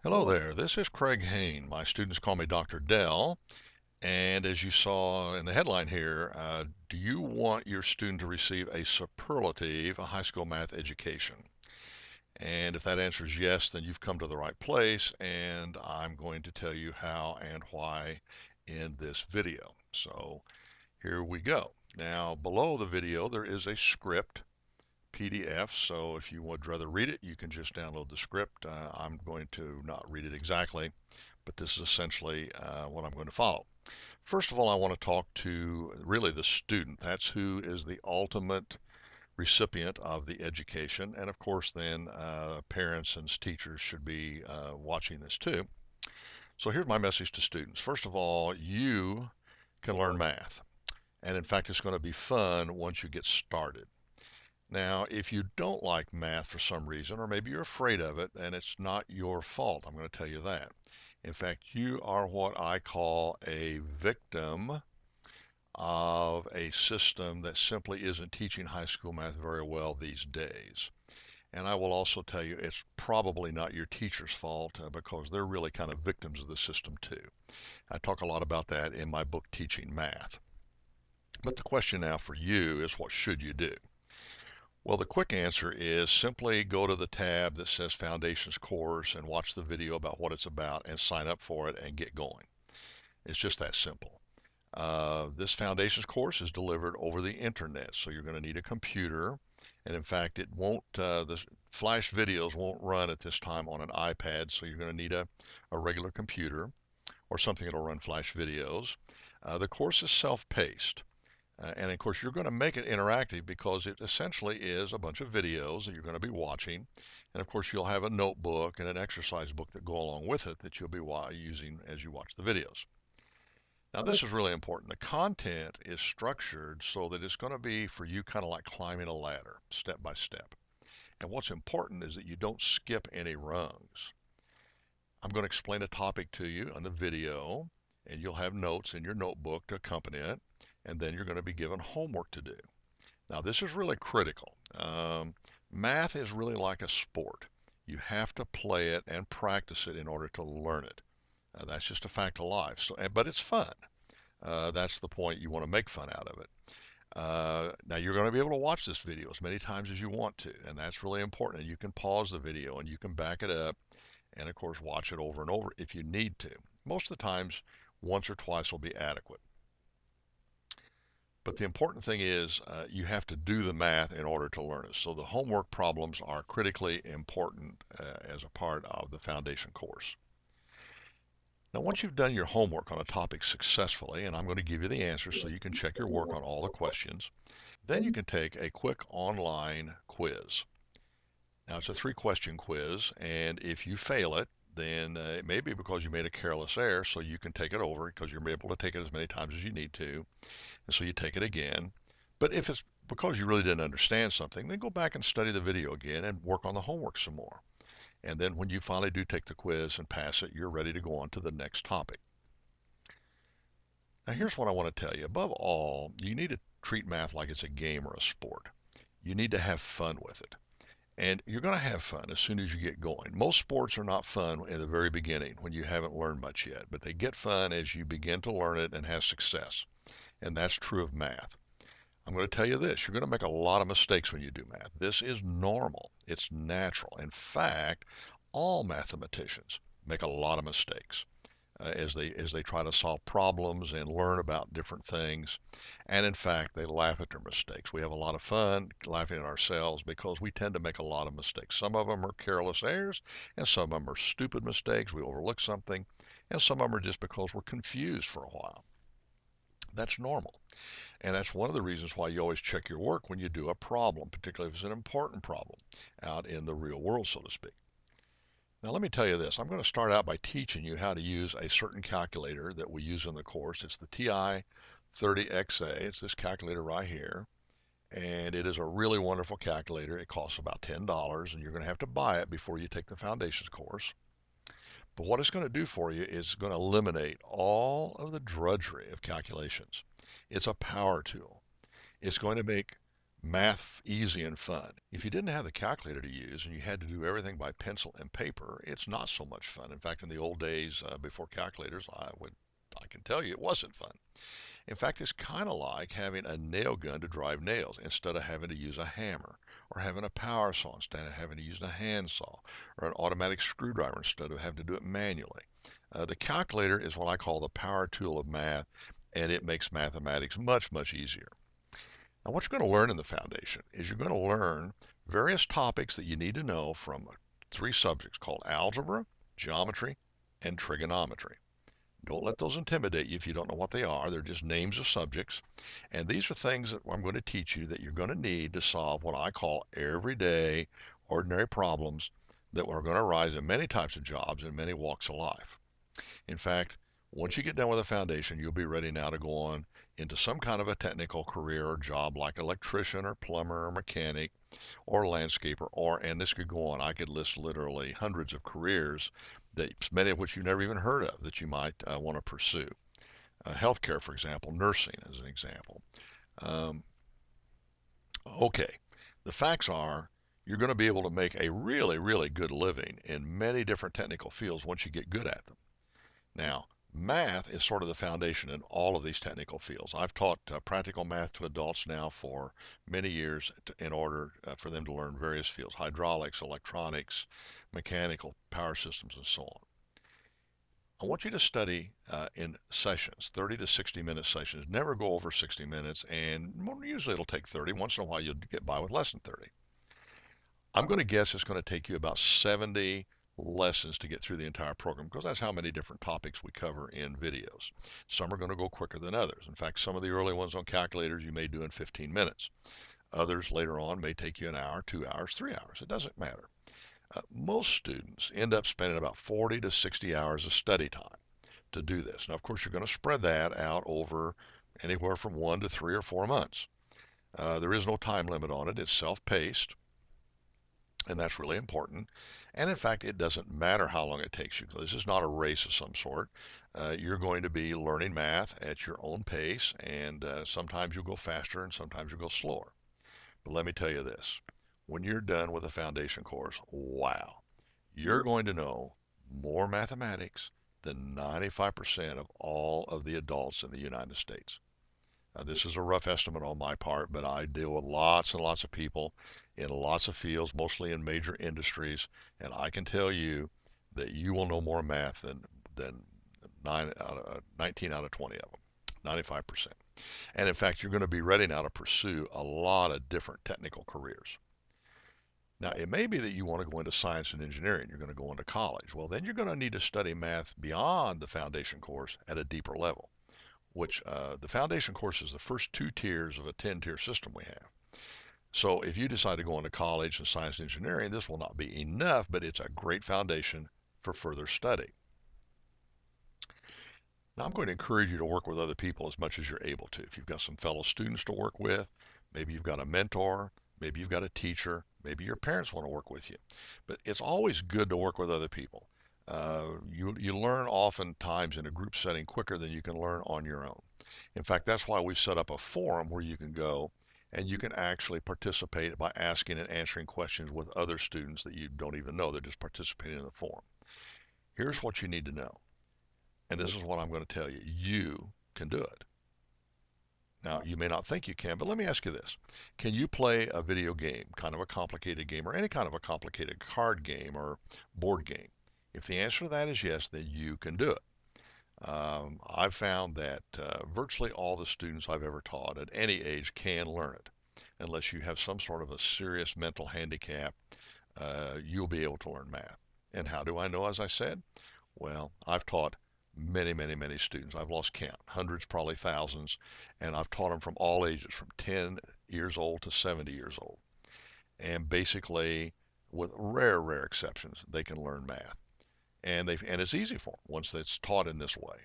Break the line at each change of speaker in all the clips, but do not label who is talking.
Hello there, this is Craig Hain. My students call me Dr. Dell, and as you saw in the headline here, do you want your student to receive a superlative, a high school math education? And if that answer is yes, then you've come to the right place, and I'm going to tell you how and why in this video. So here we go. Now, below the video, there is a script PDF, so if you would rather read it, you can just download the script. I'm going to not read it exactly, but this is essentially what I'm going to follow. First of all, I want to talk to really the student. That's who is the ultimate recipient of the education. And of course, then parents and teachers should be watching this too. So here's my message to students. First of all, you can learn math. And in fact, it's going to be fun once you get started. Now, if you don't like math for some reason, or maybe you're afraid of it, then it's not your fault. I'm going to tell you that. In fact, you are what I call a victim of a system that simply isn't teaching high school math very well these days. And I will also tell you it's probably not your teacher's fault because they're really kind of victims of the system too. I talk a lot about that in my book, Teaching Math. But the question now for you is, what should you do? Well, the quick answer is simply go to the tab that says Foundations Course and watch the video about what it's about and sign up for it and get going. It's just that simple. This Foundations course is delivered over the internet, so you're going to need a computer. And in fact, it won't, the flash videos won't run at this time on an iPad, so you're going to need a regular computer or something that'll run flash videos. The course is self-paced. And of course, you're going to make it interactive because it essentially is a bunch of videos that you're going to be watching. And of course, you'll have a notebook and an exercise book that go along with it that you'll be using as you watch the videos. Now, this is really important. The content is structured so that it's going to be for you kind of like climbing a ladder, step by step. And what's important is that you don't skip any rungs. I'm going to explain a topic to you on the video, and you'll have notes in your notebook to accompany it. And then you're going to be given homework to do. Now, this is really critical. Math is really like a sport. You have to play it and practice it in order to learn it. That's just a fact of life. So, but it's fun. That's the point. You want to make fun out of it. Now, you're going to be able to watch this video as many times as you want to, and that's really important. And you can pause the video and you can back it up and, of course, watch it over and over if you need to. Most of the times, once or twice will be adequate. But the important thing is you have to do the math in order to learn it. So the homework problems are critically important as a part of the foundation course. Now, once you've done your homework on a topic successfully, and I'm going to give you the answers so you can check your work on all the questions, then you can take a quick online quiz. Now, it's a 3-question quiz, and if you fail it, then it may be because you made a careless error, so you can take it over because you're able to take it as many times as you need to. And so you take it again. But if it's because you really didn't understand something, then go back and study the video again and work on the homework some more. And then when you finally do take the quiz and pass it, you're ready to go on to the next topic. Now, here's what I want to tell you. Above all, you need to treat math like it's a game or a sport. You need to have fun with it. And you're going to have fun as soon as you get going. Most sports are not fun in the very beginning when you haven't learned much yet, but they get fun as you begin to learn it and have success. And that's true of math. I'm going to tell you this, you're going to make a lot of mistakes when you do math. This is normal. It's natural. In fact, all mathematicians make a lot of mistakes as they try to solve problems and learn about different things. And in fact, they laugh at their mistakes. We have a lot of fun laughing at ourselves because we tend to make a lot of mistakes. Some of them are careless errors, and some of them are stupid mistakes. We overlook something, and some of them are just because we're confused for a while. That's normal. And that's one of the reasons why you always check your work when you do a problem, particularly if it's an important problem out in the real world, so to speak. Now, let me tell you this. I'm going to start out by teaching you how to use a certain calculator that we use in the course. It's the TI-30XA. It's this calculator right here. And it is a really wonderful calculator. It costs about $10, and you're going to have to buy it before you take the Foundations course. But what it's going to do for you is going to eliminate all of the drudgery of calculations. It's a power tool. It's going to make math easy and fun. If you didn't have the calculator to use and you had to do everything by pencil and paper, it's not so much fun. In fact, in the old days before calculators, I can tell you it wasn't fun. In fact, it's kind of like having a nail gun to drive nails instead of having to use a hammer, or having a power saw instead of having to use a handsaw, or an automatic screwdriver instead of having to do it manually. The calculator is what I call the power tool of math, and it makes mathematics much, much easier. Now, what you're going to learn in the foundation is you're going to learn various topics that you need to know from three subjects called algebra, geometry, and trigonometry. Don't let those intimidate you if you don't know what they are. They're just names of subjects. And these are things that I'm going to teach you that you're going to need to solve what I call everyday, ordinary problems that are going to arise in many types of jobs and many walks of life. In fact, once you get done with the foundation, you'll be ready now to go on into some kind of a technical career or job like electrician or plumber or mechanic or landscaper, and this could go on. I could list literally hundreds of careers that many of which you've never even heard of that you might want to pursue. Healthcare, for example, nursing as an example. Um, okay, the facts are you're going to be able to make a really, really good living in many different technical fields once you get good at them. Now, math is sort of the foundation in all of these technical fields. I've taught practical math to adults now for many years in order for them to learn various fields: hydraulics, electronics, mechanical, power systems, and so on. I want you to study in sessions, 30 to 60-minute sessions. Never go over 60 minutes, and usually it'll take 30. Once in a while, you'll get by with less than 30. I'm going to guess it's going to take you about 70 lessons to get through the entire program, because that's how many different topics we cover in videos. Some are going to go quicker than others. In fact, some of the early ones on calculators you may do in 15 minutes. Others later on may take you an hour, 2 hours, 3 hours. It doesn't matter. Most students end up spending about 40 to 60 hours of study time to do this. Now, of course, you're going to spread that out over anywhere from 1 to 3 or 4 months. There is no time limit on it. It's self-paced, and that's really important. And in fact, it doesn't matter how long it takes you. This is not a race of some sort. You're going to be learning math at your own pace, and sometimes you'll go faster and sometimes you'll go slower. But let me tell you this. When you're done with a foundation course, wow, you're going to know more mathematics than 95% of all of the adults in the United States. This is a rough estimate on my part, but I deal with lots and lots of people in lots of fields, mostly in major industries, and I can tell you that you will know more math than 19 out of 20 of them, 95%. And in fact, you're going to be ready now to pursue a lot of different technical careers. Now, it may be that you want to go into science and engineering. You're going to go into college. Well, then you're going to need to study math beyond the foundation course at a deeper level, which the foundation course is the first 2 tiers of a 10-tier system we have. So if you decide to go into college in science and engineering, this will not be enough, but it's a great foundation for further study. Now, I'm going to encourage you to work with other people as much as you're able to. If you've got some fellow students to work with, maybe you've got a mentor, maybe you've got a teacher, maybe your parents want to work with you. But it's always good to work with other people. You learn oftentimes in a group setting quicker than you can learn on your own. In fact, that's why we set up a forum where you can go and you can actually participate by asking and answering questions with other students that you don't even know. They're just participating in the forum. Here's what you need to know, and this is what I'm going to tell you. You can do it. Now, you may not think you can, but let me ask you this. Can you play a video game, kind of a complicated game, or any kind of a complicated card game or board game? If the answer to that is yes, then you can do it. I've found that virtually all the students I've ever taught at any age can learn it. Unless you have some sort of a serious mental handicap, you'll be able to learn math. And how do I know, as I said? Well, I've taught many, many, many students. I've lost count, hundreds, probably thousands, and I've taught them from all ages, from 10 years old to 70 years old. And basically, with rare, rare exceptions, they can learn math. And it's easy for them once it's taught in this way.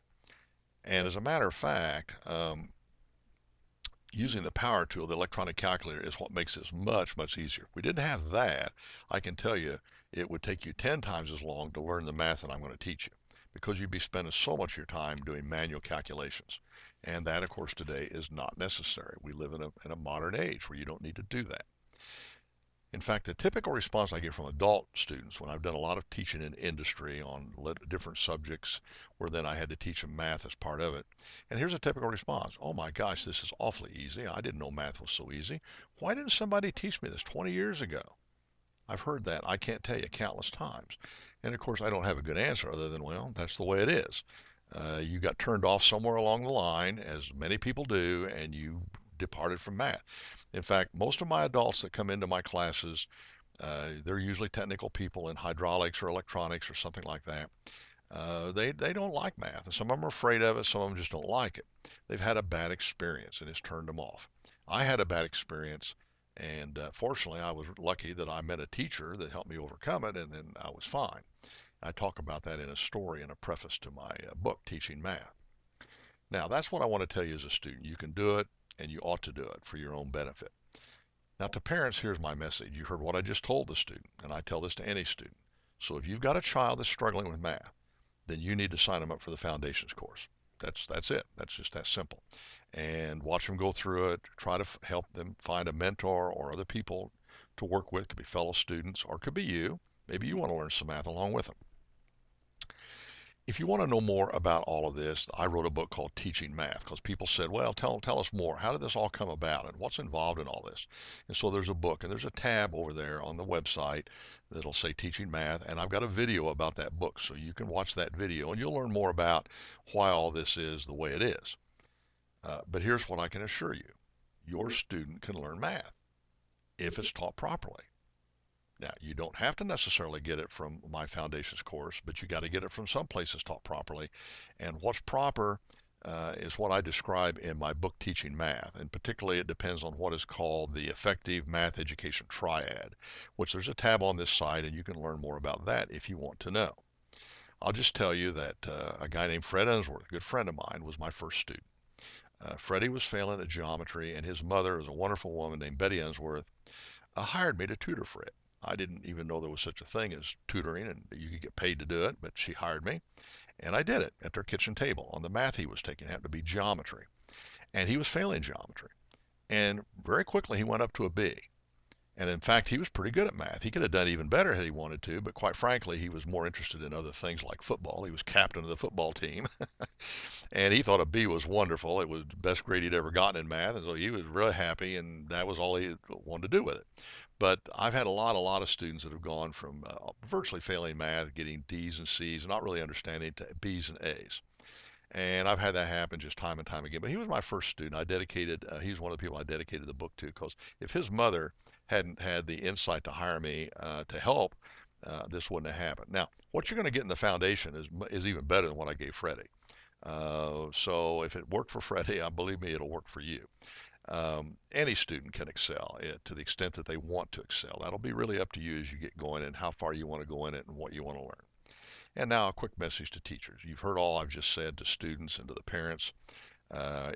And as a matter of fact, using the power tool, the electronic calculator, is what makes this much, much easier. If we didn't have that, I can tell you it would take you 10 times as long to learn the math that I'm going to teach you, because you'd be spending so much of your time doing manual calculations. And that, of course, today is not necessary. We live in a modern age where you don't need to do that. In fact, the typical response I get from adult students when I've done a lot of teaching in industry on different subjects where then I had to teach them math as part of it. And here's a typical response. Oh my gosh, this is awfully easy. I didn't know math was so easy. Why didn't somebody teach me this 20 years ago? I've heard that, I can't tell you, countless times. And of course, I don't have a good answer other than, well, that's the way it is. You got turned off somewhere along the line, as many people do, and you departed from math. In fact, most of my adults that come into my classes, they're usually technical people in hydraulics or electronics or something like that. They don't like math. And some of them are afraid of it. Some of them just don't like it. They've had a bad experience and it's turned them off. I had a bad experience, and fortunately, I was lucky that I met a teacher that helped me overcome it, and then I was fine. I talk about that in a story in a preface to my book, Teaching Math. Now, that's what I want to tell you as a student. You can do it, and you ought to do it for your own benefit. Now, to parents, here's my message. You heard what I just told the student, and I tell this to any student. So if you've got a child that's struggling with math, then you need to sign them up for the Foundations course. That's it. That's just that simple. And watch them go through it. Try to help them find a mentor or other people to work with. Could be fellow students or could be you. Maybe you want to learn some math along with them. If you want to know more about all of this, I wrote a book called Teaching Math because people said, well, tell us more. How did this all come about and what's involved in all this? And so there's a book and there's a tab over there on the website that'll say Teaching Math. And I've got a video about that book. So you can watch that video and you'll learn more about why all this is the way it is. But here's what I can assure you. Your student can learn math if it's taught properly. Now, you don't have to necessarily get it from my Foundations course, but you got to get it from some places taught properly. And what's proper is what I describe in my book, Teaching Math. And particularly, it depends on what is called the Effective Math Education Triad, which there's a tab on this site, and you can learn more about that if you want to know. I'll just tell you that a guy named Fred Unsworth, a good friend of mine, was my first student. Freddie was failing at geometry, and his mother is a wonderful woman named Betty Unsworth, hired me to tutor Fred. I didn't even know there was such a thing as tutoring and you could get paid to do it, but she hired me and I did it at their kitchen table on the math he was taking. It happened to be geometry. And he was failing geometry. And very quickly he went up to a B. And in fact, he was pretty good at math. He could have done even better had he wanted to, but quite frankly, he was more interested in other things like football. He was captain of the football team. And he thought a B was wonderful. It was the best grade he'd ever gotten in math. And so he was really happy, and that was all he wanted to do with it. But I've had a lot of students that have gone from virtually failing math, getting D's and C's, not really understanding, to B's and A's. And I've had that happen just time and time again. But he was my first student. He was one of the people I dedicated the book to because if his mother hadn't had the insight to hire me to help, this wouldn't have happened. Now, what you're going to get in the foundation is even better than what I gave Freddie. So if it worked for Freddie, believe me, it'll work for you. Any student can excel to the extent that they want to excel. That'll be really up to you as you get going and how far you want to go in it and what you want to learn. And now a quick message to teachers. You've heard all I've just said to students and to the parents.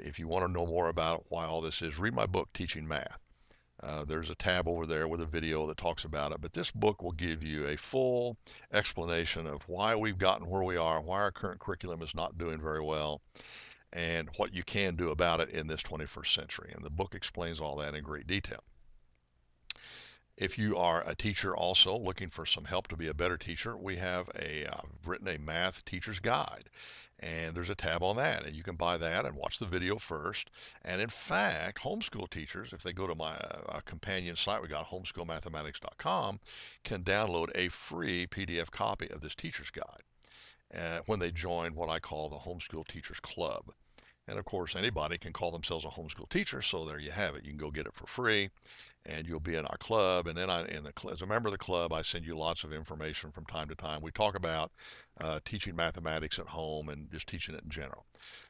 If you want to know more about why all this is, read my book, Teaching Math. There's a tab over there with a video that talks about it, but this book will give you a full explanation of why we've gotten where we are, why our current curriculum is not doing very well, and what you can do about it in this 21st century. And the book explains all that in great detail. If you are a teacher also looking for some help to be a better teacher, we have written a math teacher's guide. And there's a tab on that, and you can buy that and watch the video first. And in fact, homeschool teachers, if they go to my companion site, we got homeschoolmathematics.com, can download a free PDF copy of this teacher's guide when they join what I call the Homeschool Teachers Club. And of course, anybody can call themselves a homeschool teacher, so there you have it. You can go get it for free, and you'll be in our club. And then as a member of the club, I send you lots of information from time to time. We talk about teaching mathematics at home and just teaching it in general.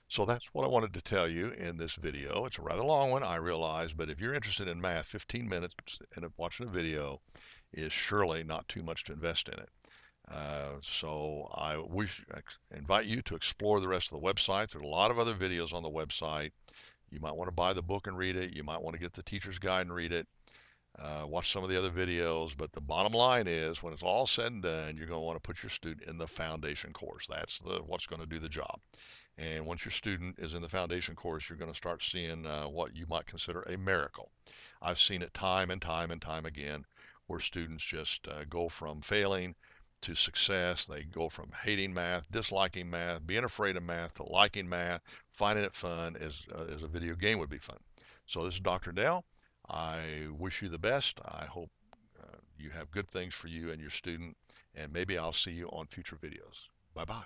So that's what I wanted to tell you in this video. It's a rather long one, I realize, but if you're interested in math, 15 minutes in watching a video is surely not too much to invest in it. So I invite you to explore the rest of the website. There's a lot of other videos on the website. You might want to buy the book and read it. You might want to get the teacher's guide and read it. watch some of the other videos, but the bottom line is when it's all said and done, you're going to want to put your student in the foundation course. That's what's going to do the job. And once your student is in the foundation course, you're going to start seeing what you might consider a miracle. I've seen it time and time and time again where students just go from failing to success. They go from hating math, disliking math, being afraid of math, to liking math, finding it fun as a video game would be fun. So this is Dr. Dell. I wish you the best. I hope you have good things for you and your student, and maybe I'll see you on future videos. Bye-bye.